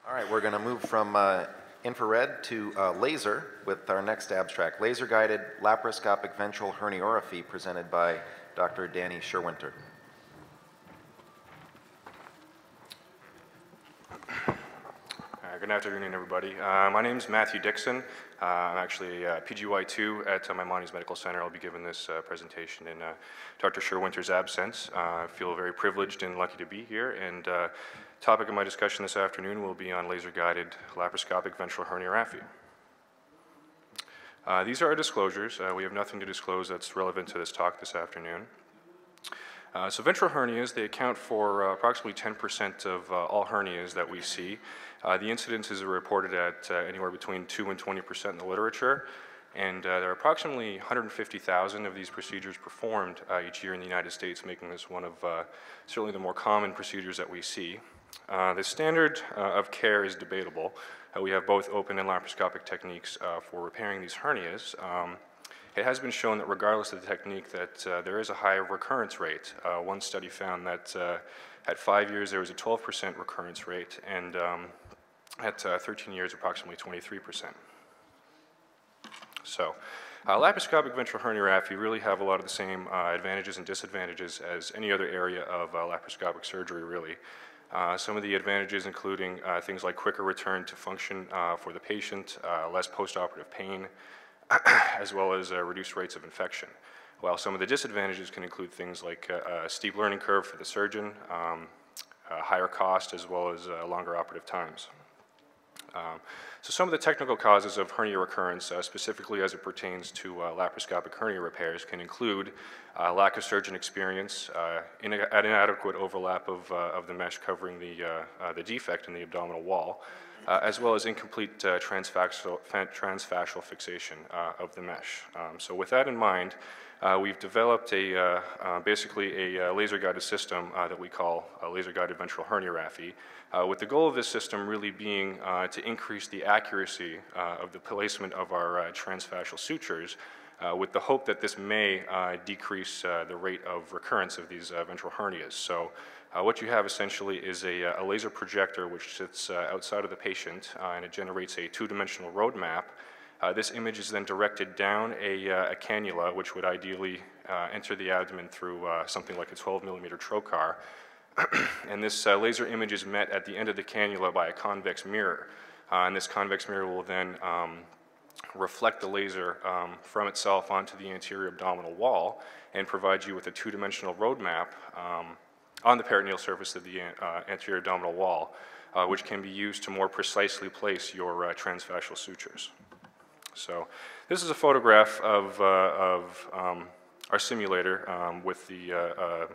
All right, we're going to move from infrared to laser with our next abstract, laser-guided laparoscopic ventral herniorrhaphy, presented by Dr. Danny Sherwinter. Good afternoon, everybody. My name is Matthew Dixon. I'm actually a PGY2 at Maimonides Medical Center. I'll be giving this presentation in Dr. Sherwinter's absence. I feel very privileged and lucky to be here, and topic of my discussion this afternoon will be on laser-guided laparoscopic ventral herniorrhaphy. These are our disclosures. We have nothing to disclose that's relevant to this talk this afternoon. So ventral hernias, they account for approximately 10% of all hernias that we see. The incidences are reported at anywhere between 2 and 20% in the literature, and there are approximately 150,000 of these procedures performed each year in the United States, making this one of certainly the more common procedures that we see. The standard of care is debatable. We have both open and laparoscopic techniques for repairing these hernias. It has been shown that regardless of the technique that there is a high recurrence rate. One study found that at 5 years there was a 12% recurrence rate, and at 13 years approximately 23%. So laparoscopic ventral herniorrhaphy really have a lot of the same advantages and disadvantages as any other area of laparoscopic surgery, really. Some of the advantages including things like quicker return to function for the patient, less post-operative pain, as well as reduced rates of infection. While some of the disadvantages can include things like a steep learning curve for the surgeon, higher cost, as well as longer operative times. So some of the technical causes of hernia recurrence, specifically as it pertains to laparoscopic hernia repairs, can include lack of surgeon experience, inadequate overlap of the mesh covering the defect in the abdominal wall, as well as incomplete transfascial fixation of the mesh. So with that in mind, we've developed basically a laser-guided system that we call a laser-guided ventral herniorrhaphy, with the goal of this system really being to increase the accuracy of the placement of our transfascial sutures, with the hope that this may decrease the rate of recurrence of these ventral hernias. So what you have essentially is a laser projector which sits outside of the patient, and it generates a two-dimensional road map. This image is then directed down a cannula, which would ideally enter the abdomen through something like a 12-millimeter trocar. And this laser image is met at the end of the cannula by a convex mirror. And this convex mirror will then reflect the laser from itself onto the anterior abdominal wall and provide you with a two-dimensional road map on the peritoneal surface of the anterior abdominal wall, which can be used to more precisely place your transfascial sutures. So this is a photograph of our simulator with the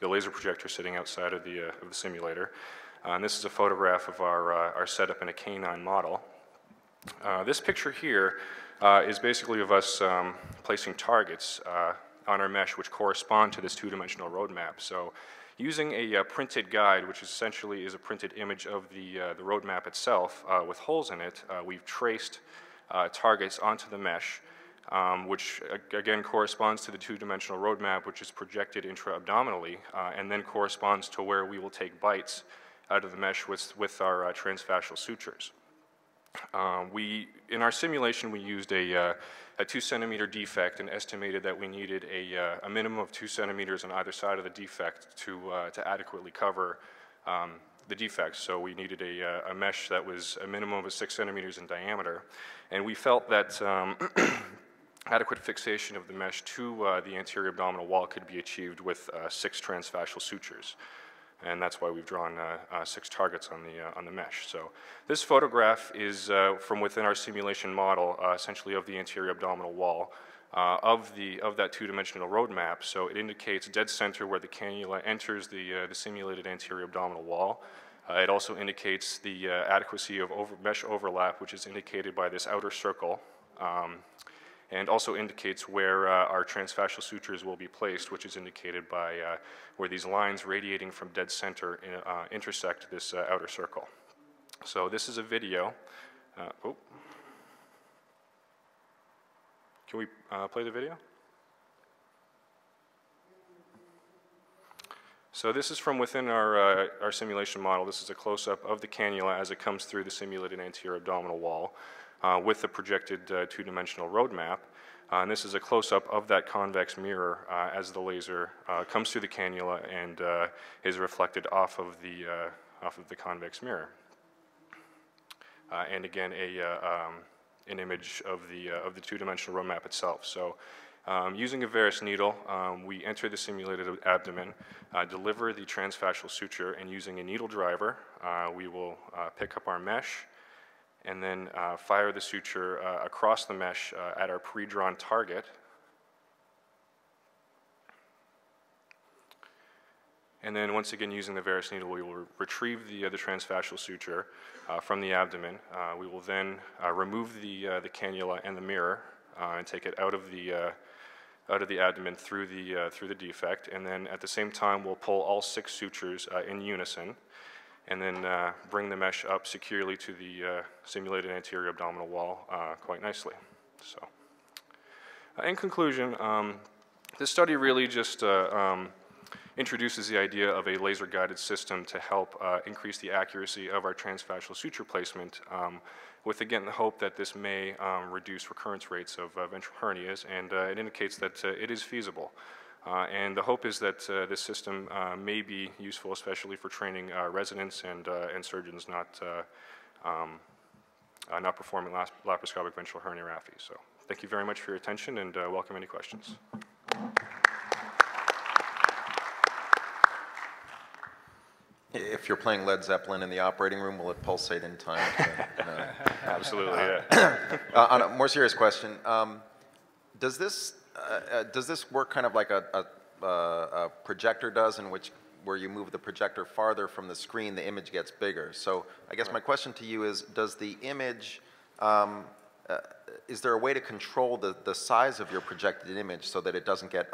laser projector sitting outside of the simulator. And this is a photograph of our setup in a canine model. This picture here is basically of us placing targets on our mesh which correspond to this two-dimensional roadmap. So using a printed guide, which essentially is a printed image of the roadmap itself with holes in it, we've traced targets onto the mesh, which again corresponds to the two-dimensional roadmap, which is projected intra-abdominally, and then corresponds to where we will take bites out of the mesh with our transfascial sutures. In our simulation, we used a 2-centimeter defect and estimated that we needed a minimum of 2 centimeters on either side of the defect to adequately cover the defect. So we needed a mesh that was a minimum of 6 centimeters in diameter. And we felt that adequate fixation of the mesh to the anterior abdominal wall could be achieved with 6 transfascial sutures. And that's why we've drawn 6 targets on the mesh. So this photograph is from within our simulation model, essentially of the anterior abdominal wall of that two-dimensional roadmap. So it indicates dead center where the cannula enters the simulated anterior abdominal wall. It also indicates the adequacy of mesh overlap, which is indicated by this outer circle. And also indicates where our transfascial sutures will be placed, which is indicated by where these lines radiating from dead center intersect this outer circle. So this is a video. Can we play the video? So this is from within our simulation model. This is a close-up of the cannula as it comes through the simulated anterior abdominal wall with the projected two-dimensional roadmap. And this is a close-up of that convex mirror as the laser comes through the cannula and is reflected off of the convex mirror. And again, an image of the two-dimensional roadmap itself. So using a Varus needle, we enter the simulated abdomen, deliver the transfascial suture, and using a needle driver, we will pick up our mesh and then fire the suture across the mesh at our pre-drawn target. And then once again, using the Varus needle, we will retrieve the transfascial suture from the abdomen. We will then remove the cannula and the mirror and take it out of the abdomen through the defect. And then at the same time, we'll pull all 6 sutures in unison, and then bring the mesh up securely to the simulated anterior abdominal wall quite nicely. So, in conclusion, this study really just introduces the idea of a laser-guided system to help increase the accuracy of our transfascial suture placement, with, again, the hope that this may reduce recurrence rates of ventral hernias, and it indicates that it is feasible. And the hope is that this system may be useful, especially for training residents and surgeons not performing laparoscopic ventral herniorrhaphy. So thank you very much for your attention, and welcome any questions. If you're playing Led Zeppelin in the operating room, will it pulsate in time? Absolutely, yeah. On a more serious question, does this work kind of like a projector does, where you move the projector farther from the screen, the image gets bigger? So I guess my question to you is, does the image, is there a way to control the size of your projected image so that it doesn't get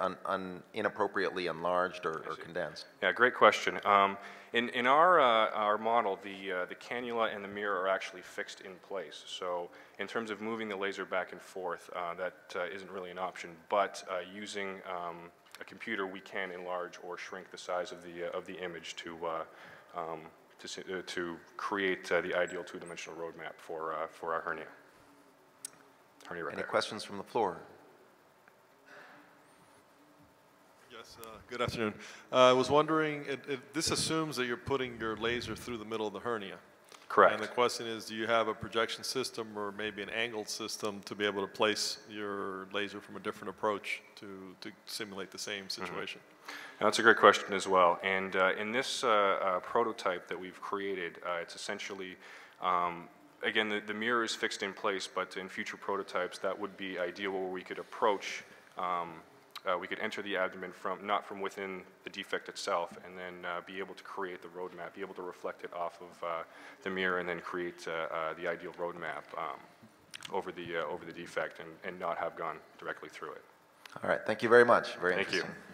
inappropriately enlarged or condensed? Yeah, great question. In our model, the cannula and the mirror are actually fixed in place. So in terms of moving the laser back and forth, that isn't really an option. But using a computer, we can enlarge or shrink the size of the image to create the ideal two-dimensional roadmap for our hernia. Any questions from the floor? Yes, good afternoon. I was wondering, this assumes that you're putting your laser through the middle of the hernia. Correct. And the question is, do you have a projection system or maybe an angled system to be able to place your laser from a different approach to simulate the same situation? Now, that's a great question as well. And in this prototype that we've created, it's essentially again, the mirror is fixed in place, but in future prototypes, that would be ideal where we could approach, we could enter the abdomen not from within the defect itself, and then be able to create the roadmap, be able to reflect it off of the mirror, and then create the ideal roadmap over the defect, and not have gone directly through it. All right, thank you very much. Very interesting. Thank you.